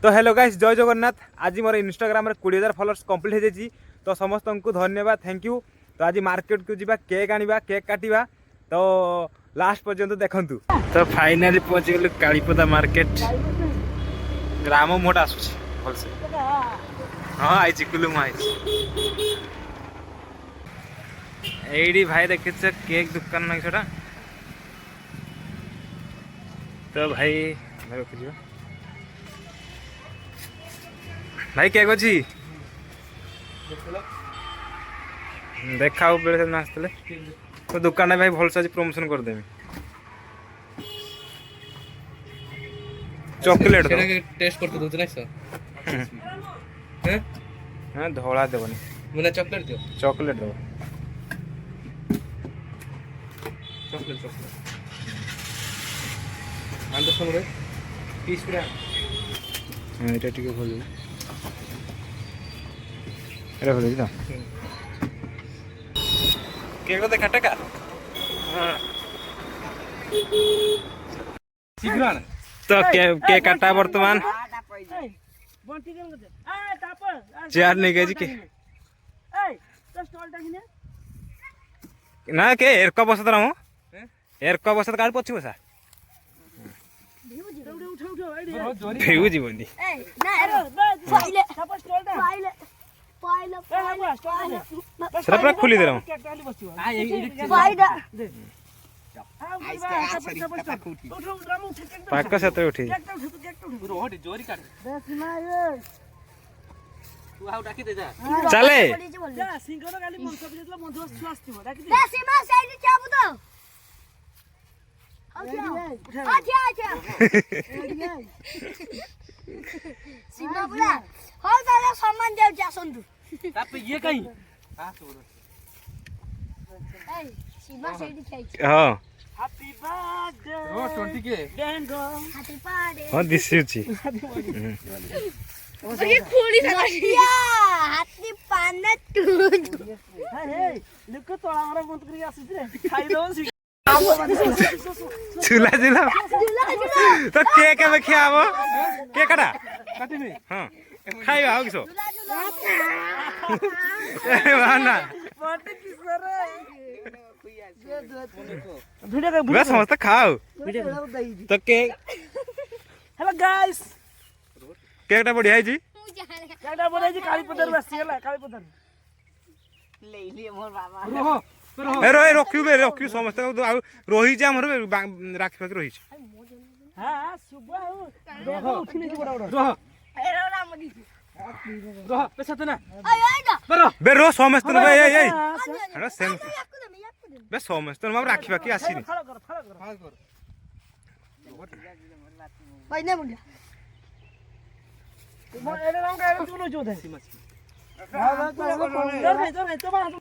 तो hello guys, जय जगन्नाथ। आज मोर इंस्टाग्राम रे 20,000 फॉलोअर्स कंप्लीट हो जाइए। तो समस्त को धन्यवाद, थैंक यू। तो आज मार्केट को जीवा, केक आनिबा, केक काटिबा। तो लास्ट पर्यंत देखंतु। तो फाइनली पहुंची गलु कालीपदा मार्केट। ग्राम मोट आसुची भलसे। हां आइची कुलुम आइची। एडी भाई देखिछ केक दुकान नै छटा। तो भाई रख दियो भाई, केक अछि देखा बेले नाचते तो दुकान भाई भल से प्रमोशन कर देमी। चॉकलेट टेस्ट करते दोच ना सर हैं हां धोला देबनी मुना चॉकलेट दियो चॉकलेट दो चॉकलेट आंदर सुन रे पीस पूरा हां एटा टिके खोल दे एरा खोल दे ना केक देखा टका हां शीघ्र तो केक काटा वर्तमान चेयर नहीं गई के ना के एरका बसत रहो एरका बसत काल पछि बसा भेउ जीवनी सर पूरा खुली दे रहो पाक से तो उठी रोड जोरी काट तू आउ डाकी दे जा चले जा सिंगरो गाली मंच पे जेतला मधु आस्थिबो डाकी दे सीमा साइड चाबु तो अच्छा सीमा बुला हो ताले सम्मान जाउ जासंतु ताप ये कहीं आ तोर ए सीमा साइड खाइ हां हैप्पी बर्थडे रो 20 के डेंगो हैप्पी बर्थडे हां दिसुची ये खोली था हाथी पाना तू हे लुक तोळा हमरा बंद करी आसी रे खाइ दो झूला झूला तो केक में खियाबो केक काटा काटी में हां खाइ आओ किसो वाना बर्थडे किस रे बस समझता खाओ तो केक हेलो गाइस केकटा बढ़िया है जी केकटा बढ़िया जी कालीपदर बस गेला कालीपदर ले लिए मोर बाबा ए रो रखियो समस्त रोही जे हमर राखी पाक रोही हां सुबह देखो उठने की बड़ा बड़ा रह ए रो ना मगी रह पैसा तो ना बे रो समस्त न बे ए अरे सेम बे समस्त न राखी पाक आसीनी फॉलो कर भाई ने मुंडा एरे नाम का तू नो जो दे हां हां तो